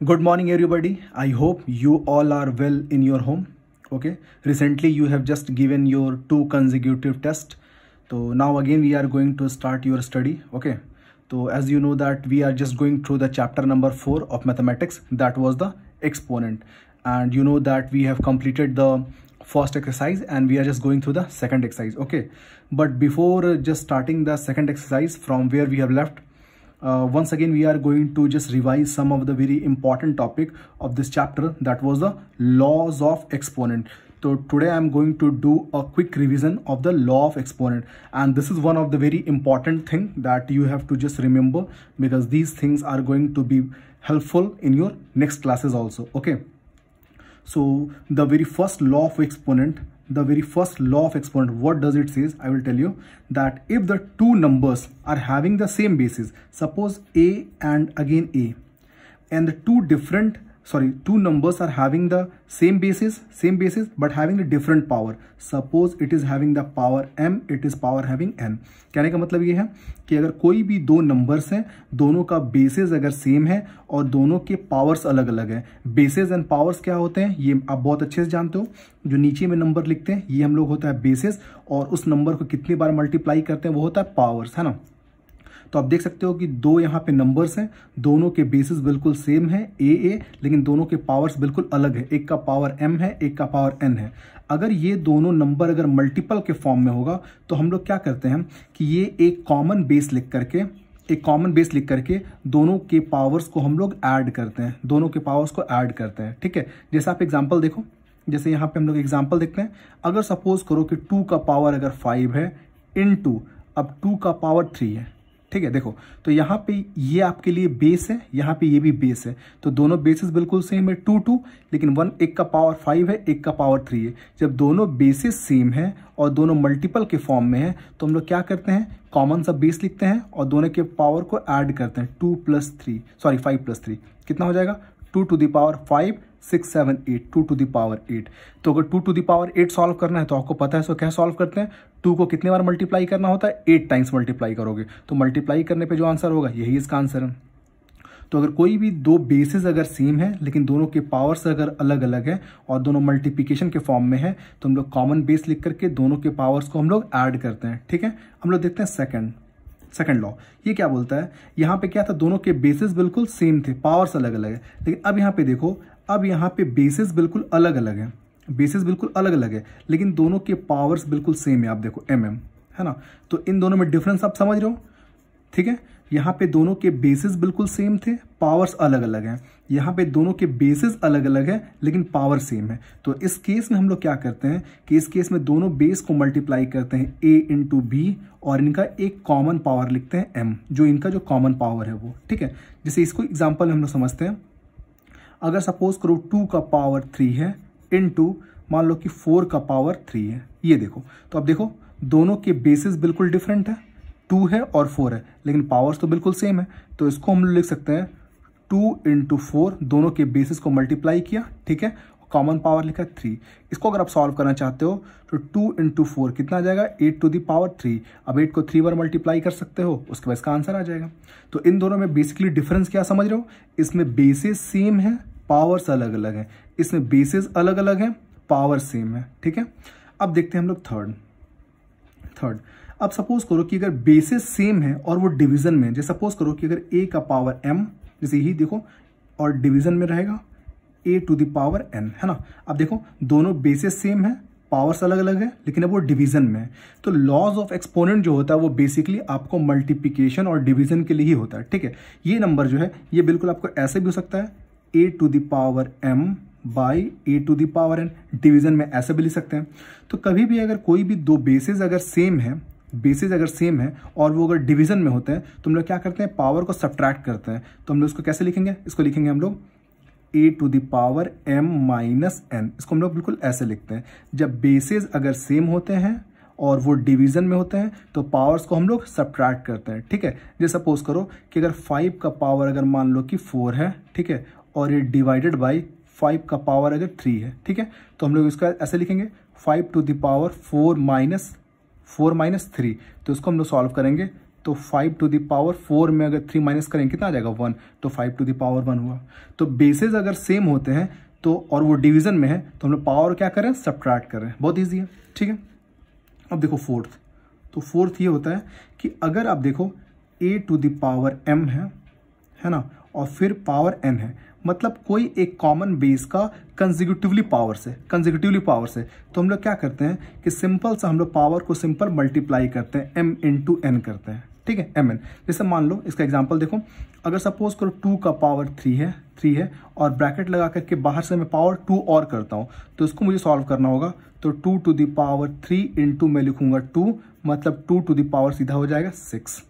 Good morning, everybody. I hope you all are well in your home. Okay. Recently, you have just given your 2 consecutive tests. So now again, we are going to start your study. Okay. So as you know that we are just going through the chapter number 4 of mathematics. That was the exponent. And you know that we have completed the first exercise and we are just going through the second exercise. Okay. But before just starting the second exercise from where we have left, once again we are going to just revise some of the very important topic of this chapter, that was the laws of exponent. So today I am going to do a quick revision of the law of exponent, and this is one of the very important thing that you have to just remember, because these things are going to be helpful in your next classes also. Okay, so the very first law of exponent, what does it says? I will tell you that if the two numbers are having the same basis, suppose a and again a, and the two numbers are having the same basis but having a different power. Suppose it is having the power m, it is power having n. कहने का मतलब ये है कि अगर कोई भी दो नंबर्स हैं, दोनों का बेसिस अगर सेम है और दोनों के पावर्स अलग अलग है, बेसिस एंड पावर्स क्या होते हैं ये आप बहुत अच्छे से जानते हो। जो नीचे में नंबर लिखते हैं ये हम लोग होता है बेसिस, और उस नंबर को कितनी बार मल्टीप्लाई करते हैं वो होता है पावर्स, है ना। तो आप देख सकते हो कि दो यहाँ पे नंबर्स हैं, दोनों के बेसिस बिल्कुल सेम है ए, लेकिन दोनों के पावर्स बिल्कुल अलग है। एक का पावर m है, एक का पावर n है। अगर ये दोनों नंबर अगर मल्टीपल के फॉर्म में होगा तो हम लोग क्या करते हैं कि ये एक कॉमन बेस लिख करके दोनों के पावर्स को हम लोग ऐड करते हैं, ठीक है। जैसे आप एग्जाम्पल देखो, जैसे यहाँ पे हम लोग एग्जाम्पल देखते हैं। अगर सपोज करो कि 2 का पावर अगर 5 है इनटू अब 2 का पावर 3 है, ठीक है। देखो तो यहाँ पे ये आपके लिए बेस है, यहाँ पे ये भी बेस है, तो दोनों बेसिस बिल्कुल सेम है 2, लेकिन एक का पावर 5 है, एक का पावर 3 है। जब दोनों बेसिस सेम है और दोनों मल्टीपल के फॉर्म में है तो हम लोग क्या करते हैं, कॉमन सा बेस लिखते हैं और दोनों के पावर को ऐड करते हैं। 5 प्लस 3 कितना हो जाएगा, 2 to the power 5, 6, 7, 8, 2 to the power 8। तो अगर 2 to the power 8 सॉल्व करना है तो आपको पता है सो क्या सॉल्व करते हैं, 2 को कितने बार मल्टीप्लाई करना होता है, 8 टाइम्स मल्टीप्लाई करोगे, तो मल्टीप्लाई करने पे जो आंसर होगा यही इसका आंसर है। तो अगर कोई भी दो बेसिस अगर सेम है लेकिन दोनों के पावर्स अगर अलग अलग है और दोनों मल्टीप्लिकेशन के फॉर्म में है तो हम लोग कॉमन बेस लिख करके दोनों के पावर्स को हम लोग ऐड करते हैं, ठीक है। हम लोग देखते हैं सेकंड लॉ। ये क्या बोलता है, यहाँ पे क्या था, दोनों के बेसिस बिल्कुल सेम थे, पावर्स अलग अलग है, लेकिन अब यहाँ पे देखो, अब यहाँ पे बेसिस बिल्कुल अलग अलग है, लेकिन दोनों के पावर्स बिल्कुल सेम है। आप देखो mm, है ना। तो इन दोनों में डिफरेंस आप समझ रहे हो, ठीक है। यहाँ पे दोनों के बेसिस बिल्कुल सेम थे, पावर्स अलग अलग हैं। यहाँ पे दोनों के बेसिस अलग अलग है लेकिन पावर सेम है। तो इस केस में हम लोग क्या करते हैं कि इस केस में दोनों बेस को मल्टीप्लाई करते हैं a इंटू बी, और इनका एक कॉमन पावर लिखते हैं m, जो इनका जो कॉमन पावर है वो, ठीक है। जैसे इसको एग्जाम्पल हम लोग समझते हैं। अगर सपोज करो 2 का पावर 3 है इनटू मान लो कि 4 का पावर 3 है, ये देखो। तो अब देखो दोनों के बेसिस बिल्कुल डिफरेंट है, 2 है और 4 है, लेकिन पावर्स तो बिल्कुल सेम है। तो इसको हम लोग लिख सकते हैं 2 इंटू 4, दोनों के बेसिस को मल्टीप्लाई किया, ठीक है, कॉमन पावर लिखा 3। इसको अगर आप सॉल्व करना चाहते हो तो 2 इंटू 4 कितना आ जाएगा, 8 to the power 3। अब 8 को 3 बार मल्टीप्लाई कर सकते हो, उसके बाद इसका आंसर आ जाएगा। तो इन दोनों में बेसिकली डिफरेंस क्या समझ रहे हो, इसमें बेसिस सेम है, पावर्स अलग अलग है, इसमें बेसिस अलग अलग है, पावर सेम है, ठीक है। अब देखते हैं हम लोग थर्ड। अब सपोज करो कि अगर बेसिस सेम है और वो डिवीजन में, जैसे सपोज करो कि अगर a का पावर m, जैसे यही देखो, और डिवीजन में रहेगा a to the power n, है ना। अब देखो दोनों बेसिस सेम है, पावर्स अलग अलग है, लेकिन अब वो डिवीजन में है। तो लॉज ऑफ एक्सपोनेंट जो होता है वो बेसिकली आपको मल्टीप्लिकेशन और डिवीजन के लिए ही होता है, ठीक है। ये नंबर जो है ये बिल्कुल आपको ऐसे भी हो सकता है, a to the power m by a to the power n, division में ऐसे भी लिख सकते हैं। तो कभी भी अगर कोई भी दो बेसिस अगर सेम है और वो अगर डिवीजन में होते हैं तो हम लोग क्या करते हैं, पावर को सब्ट्रैक्ट करते हैं। तो हम लोग इसको कैसे लिखेंगे, इसको लिखेंगे हम लोग a to the power m minus n। इसको हम लोग बिल्कुल ऐसे लिखते हैं। जब बेसिस अगर सेम होते हैं और वो डिवीजन में होते हैं तो पावर्स को हम लोग सब्ट्रैक्ट करते हैं, ठीक है। जैसे सपोज करो कि अगर 5 का पावर अगर मान लो कि 4 है, ठीक है, और ये डिवाइडेड बाई 5 का पावर अगर 3 है, ठीक है, तो हम लोग इसका ऐसे लिखेंगे 5 to the power 4 माइनस 3। तो इसको हम लोग सॉल्व करेंगे तो 5 टू द पावर 4 में अगर 3 माइनस करें कितना आ जाएगा 1, तो 5 टू द पावर 1 हुआ। तो बेसेस अगर सेम होते हैं तो और वो डिवीजन में है तो हम लोग पावर क्या करें, सब्ट्रैक्ट कर रहे हैं। बहुत ईजी है, ठीक है। अब देखो फोर्थ, तो फोर्थ ये होता है कि अगर आप देखो a to the power m है ना, और फिर पावर n है, मतलब कोई एक कॉमन बेस का कंसेक्यूटिवली पावर से, तो हम लोग क्या करते हैं कि सिंपल सा हम लोग पावर को सिंपल मल्टीप्लाई करते हैं, m इंटू n करते हैं, ठीक है, mn। जैसे मान लो इसका एग्जांपल देखो, अगर सपोज करो 2 का पावर 3 है और ब्रैकेट लगा करके बाहर से मैं पावर 2 और करता हूँ, तो इसको मुझे सॉल्व करना होगा। तो 2 टू द पावर 3 इंटू मैं लिखूंगा 2, मतलब 2 टू द पावर सीधा हो जाएगा 6,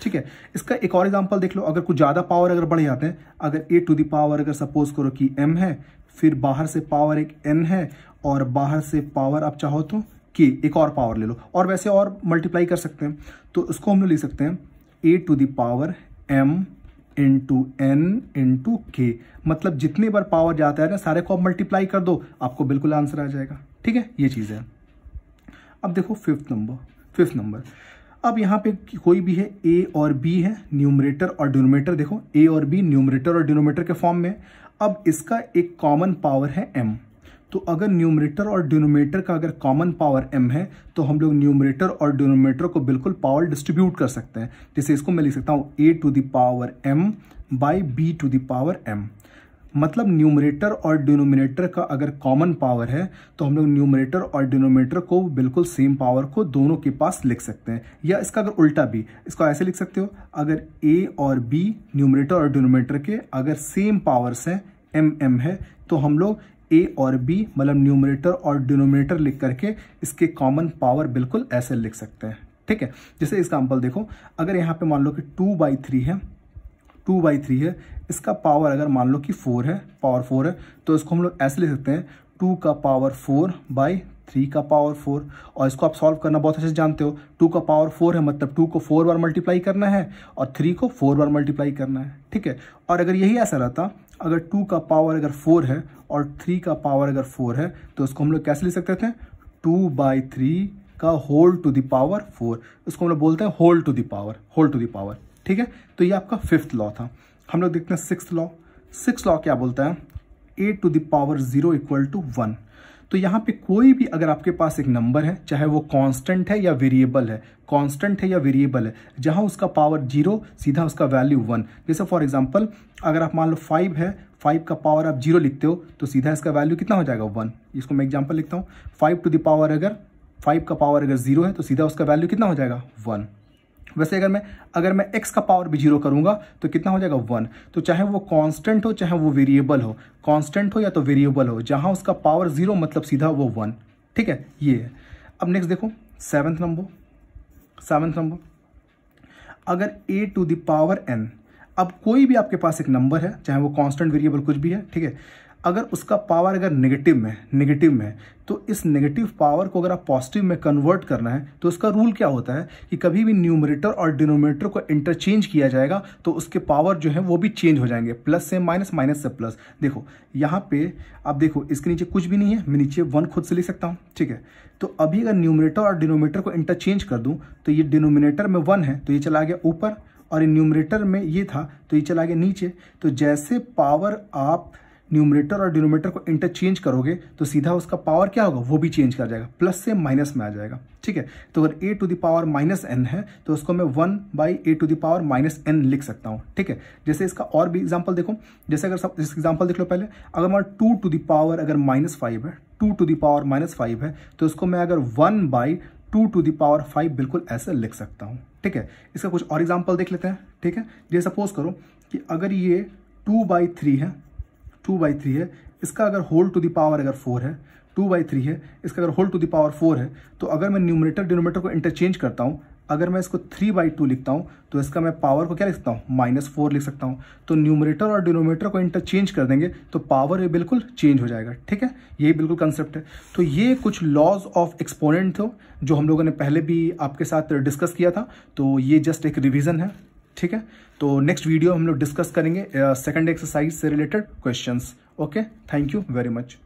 ठीक है। इसका एक और एग्जांपल देख लो, अगर कुछ ज़्यादा पावर अगर बढ़ जाते हैं, अगर a टू द पावर अगर सपोज करो कि m है, फिर बाहर से पावर एक n है और बाहर से पावर आप चाहो तो k एक और पावर ले लो, और वैसे और मल्टीप्लाई कर सकते हैं। तो उसको हम लोग लिख सकते हैं a to the power m into n into k, मतलब जितनी बार पावर जाता है ना सारे को आप मल्टीप्लाई कर दो, आपको बिल्कुल आंसर आ जाएगा, ठीक है। ये चीज़ है। अब देखो फिफ्थ नंबर, अब यहाँ पे कोई भी है a और b है, न्यूमरेटर और डिनोमिनेटर, देखो a और b न्यूमरेटर और डिनोमिनेटर के फॉर्म में। अब इसका एक कॉमन पावर है m, तो अगर न्यूमरेटर और डिनोमिनेटर का अगर कॉमन पावर m है तो हम लोग न्यूमरेटर और डिनोमिनेटर को बिल्कुल पावर डिस्ट्रीब्यूट कर सकते हैं। जैसे इसको मैं लिख सकता हूँ a to the power m by b to the power m, मतलब न्यूमरेटर और डिनोमिनेटर का अगर कॉमन पावर है तो हम लोग न्यूमरेटर और डिनोमिनेटर को बिल्कुल सेम पावर को दोनों के पास लिख सकते हैं। या इसका अगर उल्टा भी, इसको ऐसे लिख सकते हो, अगर a और b न्यूमरेटर और डिनोमिनेटर के अगर सेम पावर्स हैं m है, तो हम लोग a और b मतलब न्यूमरेटर और डिनोमिनेटर लिख करके इसके कॉमन पावर बिल्कुल ऐसे लिख सकते हैं, ठीक है। जैसे एग्जांपल देखो, अगर यहाँ पे मान लो कि 2/3 है, इसका पावर अगर मान लो कि 4 है, पावर 4 है, तो इसको हम लोग ऐसे लिख सकते हैं 2 का पावर 4/3 का पावर 4। और इसको आप सॉल्व करना बहुत अच्छे से जानते हो, 2 का पावर 4 है मतलब 2 को 4 बार मल्टीप्लाई करना है और 3 को 4 बार मल्टीप्लाई करना है, ठीक है। और अगर यही ऐसा रहता, अगर 2 का पावर अगर 4 है और 3 का पावर अगर 4 है, तो इसको हम लोग कैसे लिख सकते थे, 2/3 का होल टू द पावर 4, इसको हम लोग बोलते हैं होल टू द पावर, ठीक है। तो ये आपका फिफ्थ लॉ था। हम लोग देखते हैं सिक्स्थ लॉ क्या बोलता है, a to the power 0 equal to 1। तो यहाँ पे कोई भी अगर आपके पास एक नंबर है, चाहे वो कांस्टेंट है या वेरिएबल है, जहाँ उसका पावर 0 सीधा उसका वैल्यू 1। जैसे फॉर एग्जांपल अगर आप मान लो 5 है, 5 का पावर आप 0 लिखते हो तो सीधा इसका वैल्यू कितना हो जाएगा 1। इसको मैं एग्जांपल लिखता हूँ, 5 टू द पावर अगर 5 का पावर अगर 0 है तो सीधा उसका वैल्यू कितना हो जाएगा 1। वैसे अगर मैं x का पावर भी 0 करूंगा तो कितना हो जाएगा 1। तो चाहे वो कांस्टेंट हो चाहे वो वेरिएबल हो, कांस्टेंट हो या तो वेरिएबल हो, जहां उसका पावर 0 मतलब सीधा वो 1, ठीक है। ये है। अब नेक्स्ट देखो सेवन्थ नंबर, अगर a to the power n, अब कोई भी आपके पास एक नंबर है, चाहे वो कांस्टेंट वेरिएबल कुछ भी है, ठीक है, अगर उसका पावर अगर नेगेटिव में है, तो इस नेगेटिव पावर को अगर आप पॉजिटिव में कन्वर्ट करना है तो उसका रूल क्या होता है कि कभी भी न्यूमरेटर और डिनोमिनेटर को इंटरचेंज किया जाएगा तो उसके पावर जो है वो भी चेंज हो जाएंगे, प्लस से माइनस, माइनस से प्लस। देखो यहाँ पे आप देखो इसके नीचे कुछ भी नहीं है, मैं नीचे 1 खुद से लिख सकता हूँ, ठीक है। तो अभी अगर न्यूमरेटर और डिनोमिनेटर को इंटरचेंज कर दूँ तो ये डिनोमिनेटर में 1 है तो ये चला गया ऊपर, और ये न्यूमरेटर में ये था तो ये चला गया नीचे। तो जैसे पावर आप न्यूमरेटर और डिनोमिनेटर को इंटरचेंज करोगे तो सीधा उसका पावर क्या होगा, वो भी चेंज कर जाएगा, प्लस से माइनस में आ जाएगा, ठीक है। तो अगर a to the power minus n है तो उसको मैं 1/a to the power minus n लिख सकता हूँ, ठीक है। जैसे इसका और भी एग्जांपल देखो, जैसे अगर सब इस एग्जांपल देख लो पहले, अगर हमारा 2 टू द पावर अगर -5 है, 2 टू द पावर -5 है, तो उसको मैं अगर 1/2 टू द पावर 5 बिल्कुल ऐसे लिख सकता हूँ, ठीक है। इसका कुछ और एग्जाम्पल देख लेते हैं, ठीक है। जैसे सपोज करो कि अगर ये 2/3 है, इसका अगर होल टू द पावर अगर 4 है, 2/3 है, इसका अगर होल टू द पावर 4 है, तो अगर मैं न्यूमरेटर डिनोमिनेटर को इंटरचेंज करता हूँ, अगर मैं इसको 3/2 लिखता हूँ तो इसका मैं पावर को क्या लिख सकता हूँ, -4 लिख सकता हूँ। तो न्यूमरेटर और डिनोमिनेटर को इंटरचेंज कर देंगे तो पावर ये बिल्कुल चेंज हो जाएगा, ठीक है। यही बिल्कुल कंसेप्ट है। तो ये कुछ लॉज ऑफ एक्सपोनेंट थे जो हम लोगों ने पहले भी आपके साथ डिस्कस किया था, तो ये जस्ट एक रिविजन है, ठीक है। तो नेक्स्ट वीडियो हम लोग डिस्कस करेंगे सेकंड एक्सरसाइज से related questions. Okay, thank you very much.